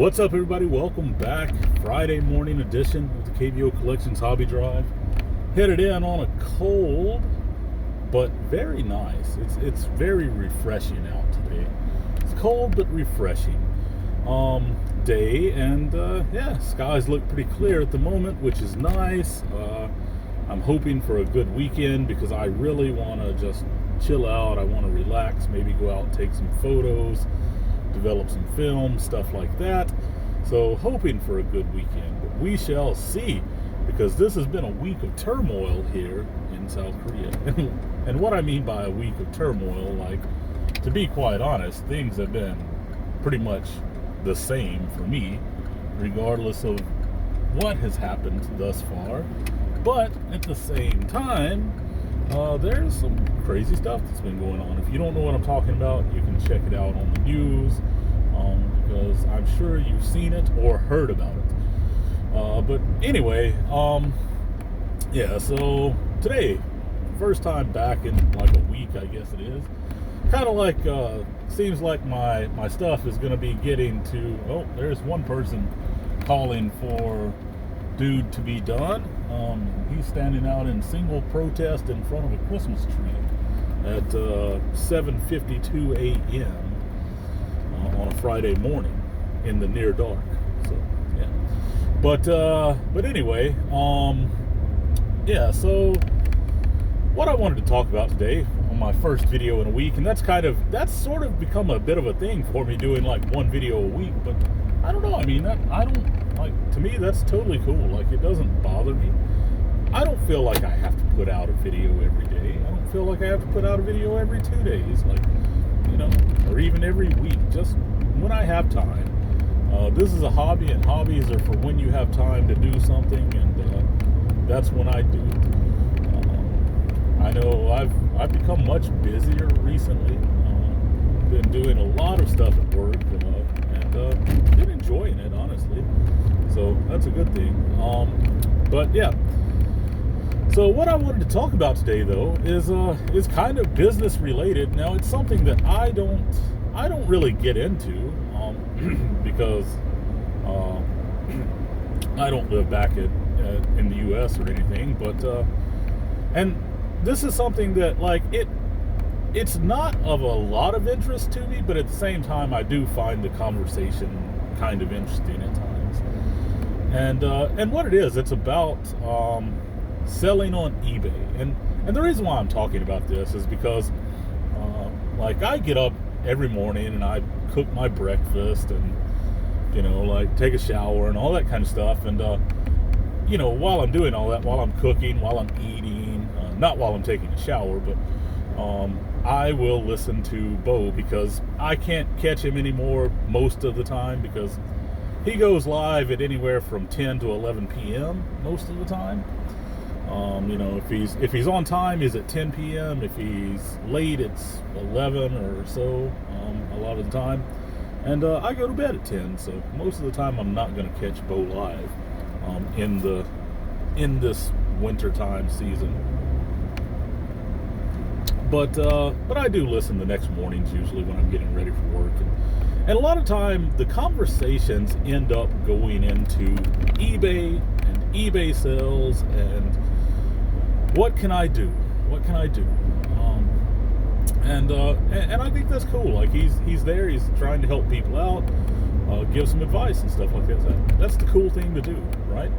What's up, everybody? Welcome back. Friday morning edition of the KVO Collections Hobby Drive. Headed in on a cold but very nice. It's very refreshing out today. It's cold but refreshing day, and skies look pretty clear at the moment, which is nice. I'm hoping for a good weekend because I really want to just chill out. I want to relax, maybe go out and take some photos, develop some film, stuff like that. So hoping for a good weekend, but we shall see, because this has been a week of turmoil here in South Korea. And what I mean by a week of turmoil, like, to be quite honest, things have been pretty much the same for me, regardless of what has happened thus far. But at the same time, there's some crazy stuff that's been going on. If you don't know what I'm talking about, you can check it out on the news, because I'm sure you've seen it or heard about it. But anyway, so today, first time back in like a week, I guess it is. Kind of like, seems like my stuff is going to be getting to, oh, there's one person calling for dude to be done. He's standing out in single protest in front of a Christmas tree at 7:52 a.m. On a Friday morning in the near dark. So yeah, but anyway, so what I wanted to talk about today on my first video in a week, and that's sort of become a bit of a thing for me, doing like one video a week. But I don't know. I mean, to me, that's totally cool. Like, it doesn't bother me. I don't feel like I have to put out a video every day. I don't feel like I have to put out a video every 2 days, like, or even every week, just when I have time. This is a hobby, and hobbies are for when you have time to do something, and that's when I do it. I know I've become much busier recently. Been doing a lot of stuff at work, and been enjoying it, honestly. So that's a good thing. But yeah. So what I wanted to talk about today, though, is kind of business related. Now, it's something that I don't really get into, because I don't live back in the U.S. or anything. But and this is something that, like, it's not of a lot of interest to me, but at the same time, I do find the conversation kind of interesting at times. And what it is, it's about selling on eBay. And the reason why I'm talking about this is because, like, I get up every morning and I cook my breakfast and, like, take a shower and all that kind of stuff. And, while I'm doing all that, while I'm cooking, while I'm eating, not while I'm taking a shower, but I will listen to Bo, because I can't catch him anymore most of the time, because he goes live at anywhere from 10 to 11 p.m. most of the time. If he's on time, he's at 10 p.m. If he's late, it's 11 or so, a lot of the time. And I go to bed at 10, so most of the time I'm not going to catch Bo live in this wintertime season. But I do listen the next mornings, usually when I'm getting ready for work. And a lot of time, the conversations end up going into eBay and eBay sales and what can I do? What can I do? And I think that's cool. Like, he's there. He's trying to help people out, give some advice and stuff like that. That's the cool thing to do, right?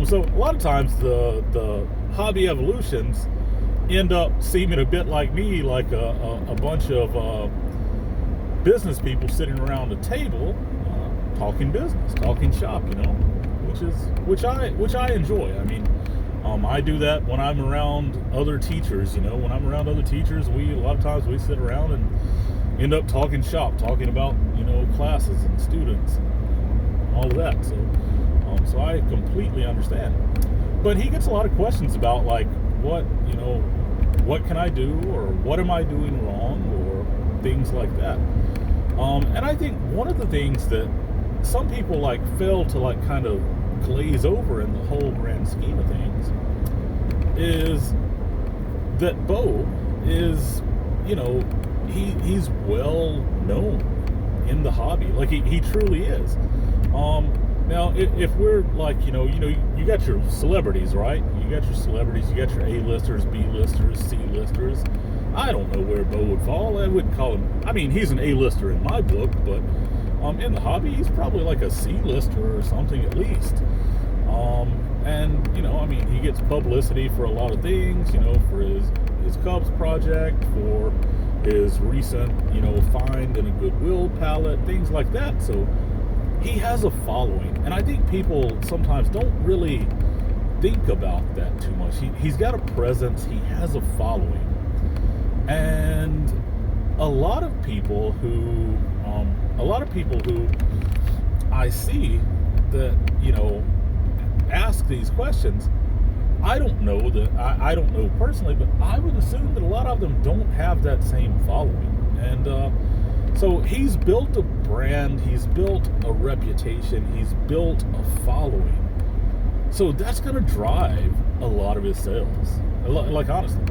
So a lot of times the hobby evolutions end up seeming a bit like me, like a bunch of business people sitting around a table, talking business, talking shop, which I enjoy. I mean, I do that when I'm around other teachers. When I'm around other teachers, a lot of times we sit around and end up talking shop, talking about classes and students, and all of that. So I completely understand. But he gets a lot of questions about, like, what can I do, or what am I doing wrong, or things like that. And I think one of the things that some people, like, fail to, like, kind of glaze over in the whole grand scheme of things is that Bo is, he's well known in the hobby. Like, he truly is. Now, if we're like, you got your celebrities, right? You got your celebrities, you got your A-listers, B-listers, C-listers. I don't know where Bo would fall. I wouldn't call him, I mean, he's an A-lister in my book, but in the hobby, he's probably like a C-lister or something at least. And, I mean, he gets publicity for a lot of things, for his Cubs project, for his recent, find in a Goodwill pallet, things like that. So he has a following, and I think people sometimes don't really think about that too much. He's got a presence, he has a following, and a lot of people who I see that ask these questions. I don't know I don't know personally, but I would assume that a lot of them don't have that same following, and so he's built a brand, he's built a reputation, he's built a following. So that's going to drive a lot of his sales, like honestly.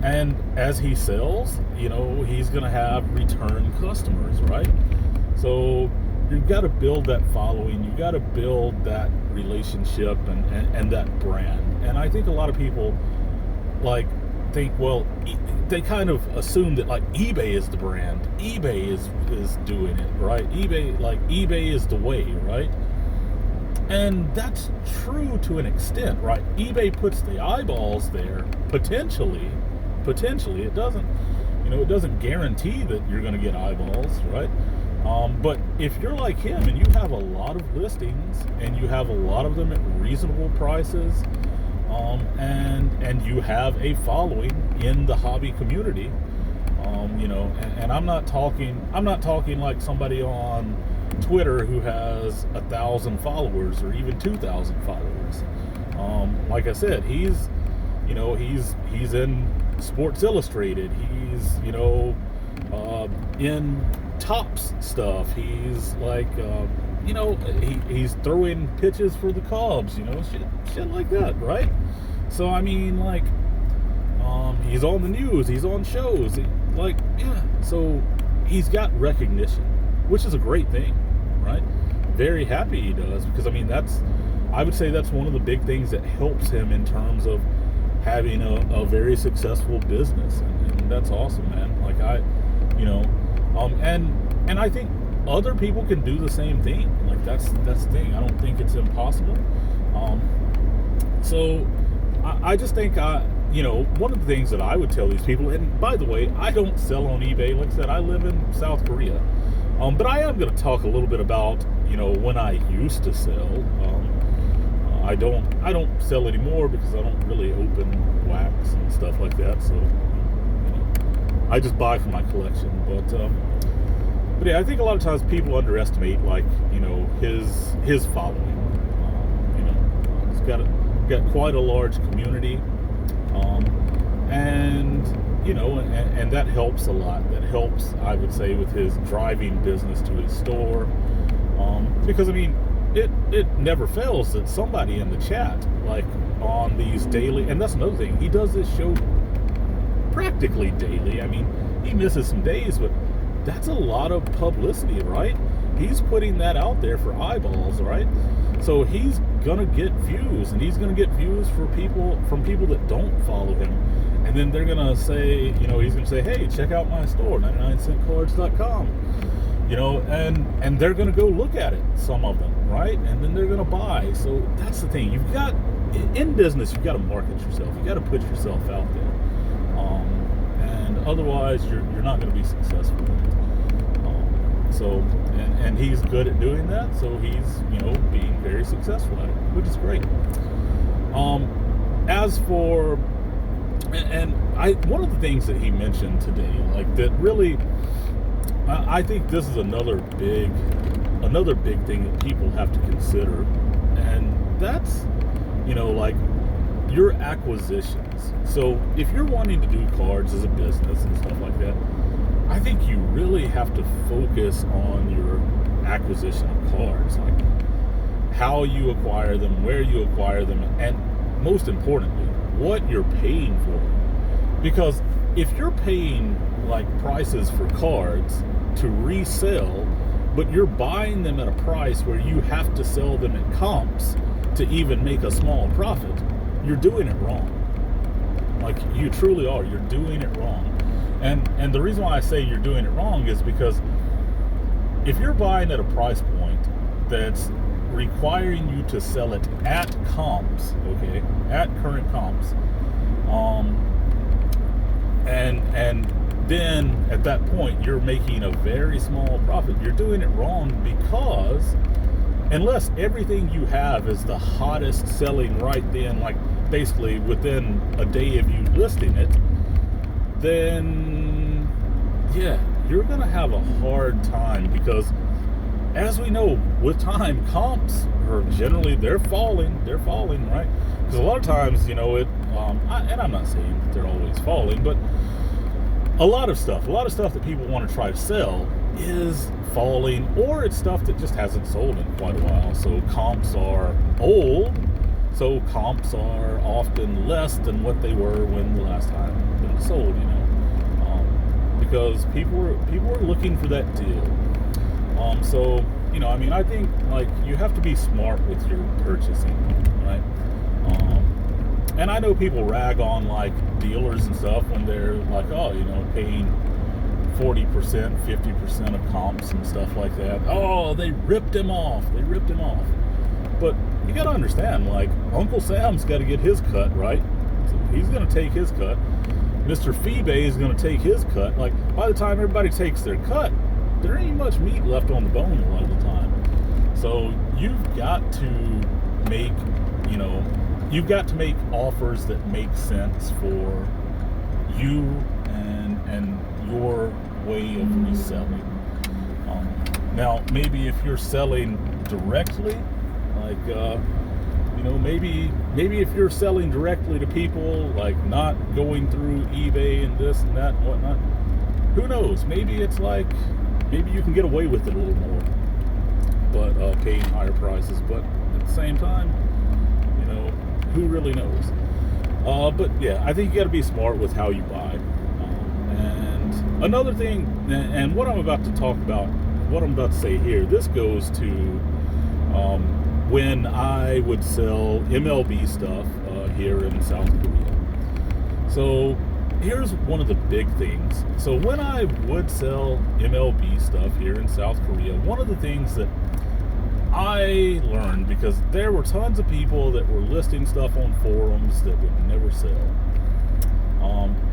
And as he sells, he's going to have return customers, right? So you've got to build that following, you've got to build that relationship and that brand. And I think a lot of people think, well, they kind of assume that like eBay is the brand, eBay is doing it, right? eBay is the way, right? And that's true to an extent, right? eBay puts the eyeballs there, potentially. It doesn't guarantee that you're going to get eyeballs, right? But if you're like him and you have a lot of listings and you have a lot of them at reasonable prices, and you have a following in the hobby community, and I'm not talking like somebody on Twitter who has 1,000 followers or even 2,000 followers. Like I said, he's in Sports Illustrated. He's in Topps stuff. He's like he's throwing pitches for the Cubs. Shit like that, right? So I mean, like, he's on the news. He's on shows. So he's got recognition, which is a great thing, right? Very happy he does, because I mean I would say that's one of the big things that helps him in terms of having a very successful business, and that's awesome, man. Like and I think other people can do the same thing. Like that's the thing. I don't think it's impossible. So I just think one of the things that I would tell these people, and by the way, I don't sell on eBay. Like I said, I live in South Korea. But I am going to talk a little bit about, when I used to sell. I don't sell anymore because I don't really open wax and stuff like that. So, I just buy for my collection. But yeah, I think a lot of times people underestimate, his following. He's got quite a large community. And that helps a lot. That helps, I would say, with his driving business to his store. Because I mean, it never fails that somebody in the chat, like on these daily, and that's another thing, he does this show practically daily. I mean, he misses some days, but that's a lot of publicity, right? He's putting that out there for eyeballs, right? So he's gonna get views, and he's gonna get views from people that don't follow him. And then they're gonna say, he's gonna say, hey, check out my store, 99centcards.com. And they're gonna go look at it, some of them, right? And then they're gonna buy. So that's the thing. You've got, in business, you've got to market yourself. You've got to put yourself out there. And otherwise, you're not gonna be successful in it. And he's good at doing that, so he's, being very successful at it, which is great. As for, one of the things that he mentioned today, like that really, I think this is another big thing that people have to consider, and that's, like your acquisitions. So if you're wanting to do cards as a business and stuff like that, I think you really have to focus on your acquisition of cards, like how you acquire them, where you acquire them, and most importantly, what you're paying for them. Because if you're paying like prices for cards to resell, but you're buying them at a price where you have to sell them at comps to even make a small profit, you're doing it wrong. Like, you truly are. You're doing it wrong. And the reason why I say you're doing it wrong is because if you're buying at a price point that's requiring you to sell it at comps, okay, at current comps, and then at that point you're making a very small profit, you're doing it wrong, because unless everything you have is the hottest selling right then, like basically within a day of you listing it, then yeah, you're gonna have a hard time, because as we know, with time, comps are generally, they're falling, right? Because a lot of times, you know, and I'm not saying that they're always falling, but a lot of stuff that people want to try to sell is falling, or it's stuff that just hasn't sold in quite a while. So comps are old, so comps are often less than what they were when the last time it was sold, you know, because people were looking for that deal. So, you know, I mean, I think, like, you have to be smart with your purchasing, right? And I know people rag on, like, dealers and stuff when they're like, oh, you know, paying 40%, 50% of comps and stuff like that. Oh, they ripped him off. But you got to understand, like, Uncle Sam's got to get his cut, right? So he's going to take his cut. Mr. Feebay is going to take his cut. Like, by the time everybody takes their cut, there ain't much meat left on the bone a lot of the time. So you've got to make, you know, offers that make sense for you and your way of reselling. Now, maybe if you're selling directly, like, you know, maybe if you're selling directly to people, like not going through eBay and this and that and whatnot, who knows? Maybe it's like, maybe you can get away with it a little more, but paying higher prices. But at the same time, you know, who really knows? But yeah, I think you got to be smart with how you buy. And another thing, and what I'm about to talk about, what I'm about to say here, this goes to when I would sell MLB stuff here in South Korea. So here's one of the big things. So when I would sell MLB stuff here in South Korea, one of the things that I learned, because there were tons of people that were listing stuff on forums that would never sell.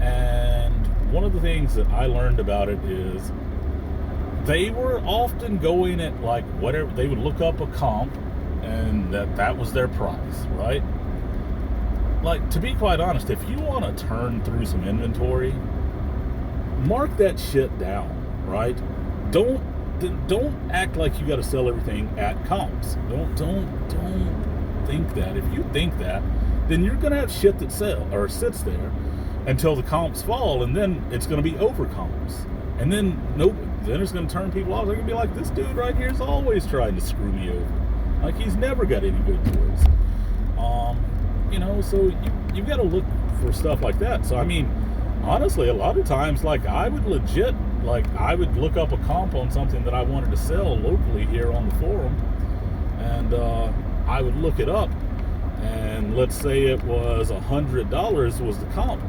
And one of the things that I learned about it is they were often going at, like, whatever, they would look up a comp and that was their price, right? Like, to be quite honest, if you want to turn through some inventory, mark that shit down, right? Don't act like you got to sell everything at comps. Don't think that. If you think that, then you're gonna have shit that sits there until the comps fall, and then it's gonna be over comps, and then then it's gonna turn people off. They're gonna be like, this dude right here is always trying to screw me over. Like, he's never got any good deals. You know, so you've got to look for stuff like that. So I mean, honestly, a lot of times, like, I would look up a comp on something that I wanted to sell locally here on the forum, and I would look it up, and let's say it was $100 was the comp.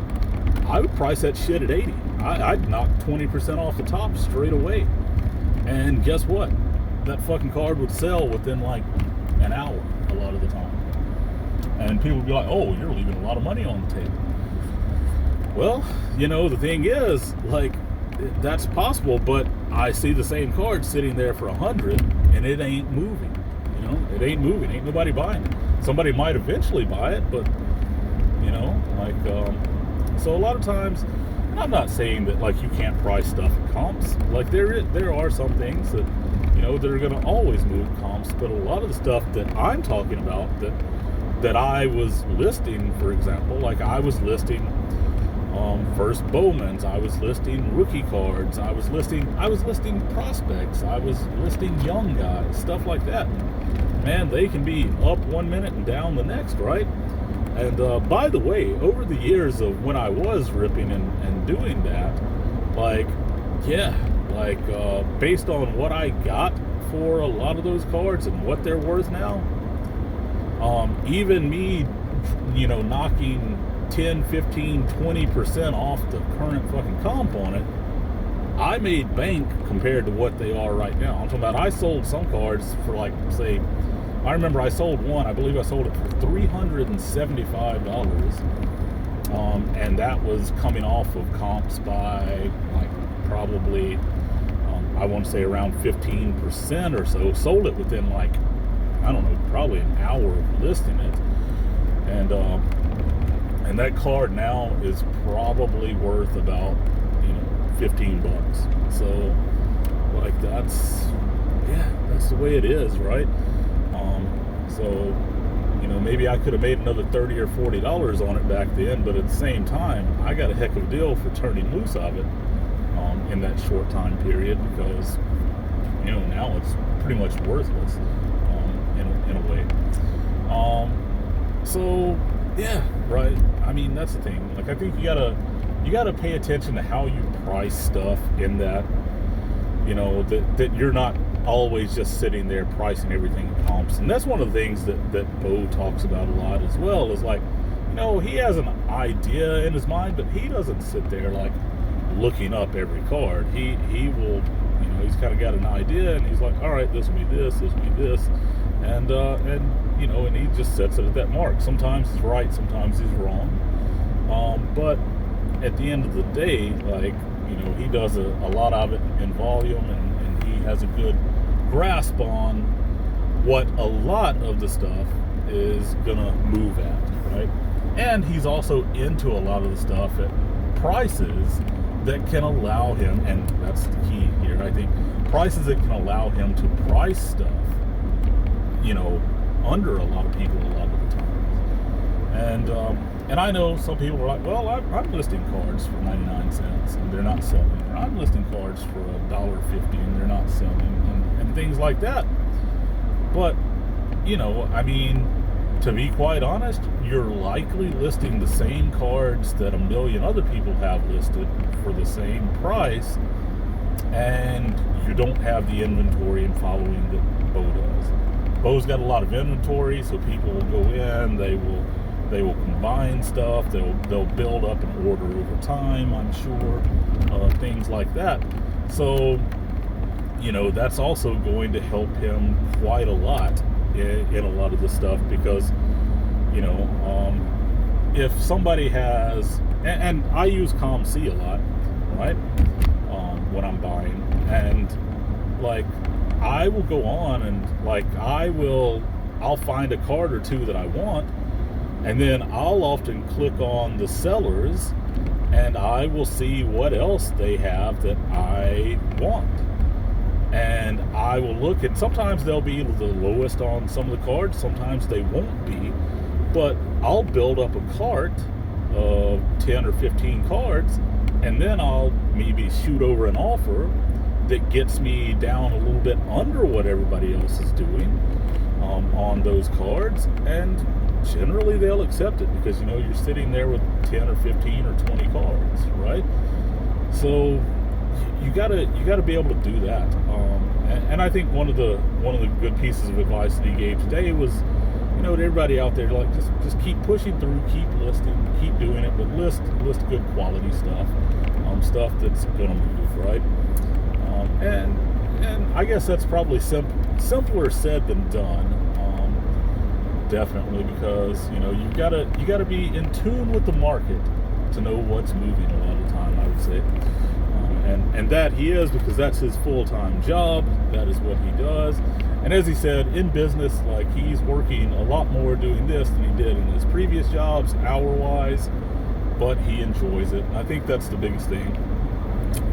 I would price that shit at 80. I'd knock 20% off the top straight away, and guess what? That fucking card would sell within like an hour a lot of the time, and people would be like, "Oh, you're leaving a lot of money on the table." Well, you know, the thing is, like, that's possible, but I see the same card sitting there for 100, and it ain't moving. You know, it ain't moving. Ain't nobody buying it. Somebody might eventually buy it, but, you know, like, so a lot of times, I'm not saying that, like, you can't price stuff at comps. Like, there are some things that, you know, that are going to always move comps, but a lot of the stuff that I'm talking about that I was listing, for example, like, I was listing first Bowmans, I was listing rookie cards, I was listing prospects, I was listing young guys, stuff like that. Man, they can be up one minute and down the next, right? And by the way, over the years of when I was ripping and doing that, like, yeah, Like, based on what I got for a lot of those cards and what they're worth now, even me, knocking 10, 15, 20% off the current fucking comp on it, I made bank compared to what they are right now. I'm talking about, I sold some cards for, like, say, I remember I sold one, I believe I sold it for $375. And that was coming off of comps by, like, probably, I want to say around 15% or so. Sold it within, like, I don't know, probably an hour of listing it. And that card now is probably worth about, $15. So, like, that's the way it is, right? So, maybe I could have made another $30 or $40 on it back then, but at the same time, I got a heck of a deal for turning loose of it in that short time period, because now it's pretty much worthless in a way. So yeah, right. I mean, that's the thing. Like, I think you gotta pay attention to how you price stuff, in that that you're not always just sitting there pricing everything in comps. And that's one of the things that Bo talks about a lot as well, is like, he has an idea in his mind, but he doesn't sit there like looking up every card. He will, he's kind of got an idea, and he's like, all right, this will be this will be this, and and he just sets it at that mark. Sometimes he's right, sometimes he's wrong, but at the end of the day, like, he does a lot of it in volume, and he has a good grasp on what a lot of the stuff is gonna move at, right? And he's also into a lot of the stuff at prices that can allow him, and that's the key here, I think, prices that can allow him to price stuff, under a lot of people a lot of the times. And I know some people are like, well, I'm listing cards for 99 cents and they're not selling, or I'm listing cards for $1.50 and they're not selling, and things like that. But, I mean, to be quite honest, you're likely listing the same cards that a million other people have listed for the same price, and you don't have the inventory and following that Bo does. Bo's got a lot of inventory, so people will go in, they will combine stuff, they'll build up an order over time, I'm sure, things like that. So, that's also going to help him quite a lot in a lot of the stuff, because, if somebody has, and I use COMC a lot, right, when I'm buying, and, like, I will go on and, like, I'll find a card or two that I want, and then I'll often click on the sellers, and I will see what else they have that I want. And I will look, and sometimes they'll be the lowest on some of the cards, sometimes they won't be, but I'll build up a cart of 10 or 15 cards, and then I'll maybe shoot over an offer that gets me down a little bit under what everybody else is doing on those cards, and generally they'll accept it, because you're sitting there with 10 or 15 or 20 cards, right? So you gotta be able to do that. And I think one of the good pieces of advice that he gave today was, to everybody out there, like, just keep pushing through, keep listing, keep doing it, but list good quality stuff, stuff that's gonna move, right? And I guess that's probably simpler said than done. Definitely, because you gotta be in tune with the market to know what's moving a lot of the time, I would say, and that he is, because that's his full-time job. That is what he does. And as he said, in business, like, he's working a lot more doing this than he did in his previous jobs, hour-wise, but he enjoys it. I think that's the biggest thing.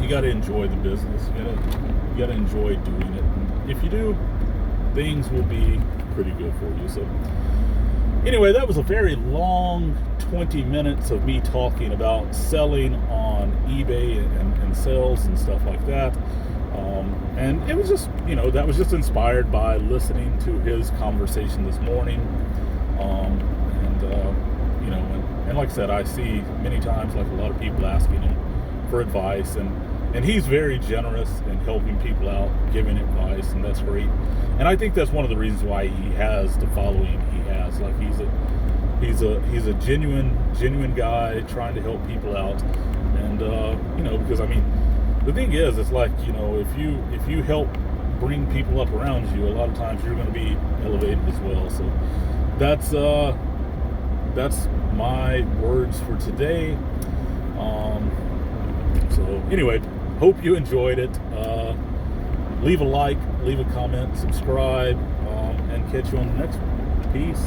You got to enjoy the business. You got to enjoy doing it. And if you do, things will be pretty good for you. So anyway, that was a very long 20 minutes of me talking about selling on eBay and sales and stuff like that. And it was just, that was just inspired by listening to his conversation this morning. And like I said, I see many times, like, a lot of people asking him for advice, and And he's very generous in helping people out, giving advice, and that's great. And I think that's one of the reasons why he has the following he has. Like he's a genuine guy trying to help people out. And because I mean, the thing is, it's like, if you help bring people up around you, a lot of times you're going to be elevated as well. So that's my words for today. So anyway, hope you enjoyed it. Leave a like, leave a comment, subscribe, and catch you on the next one. Peace.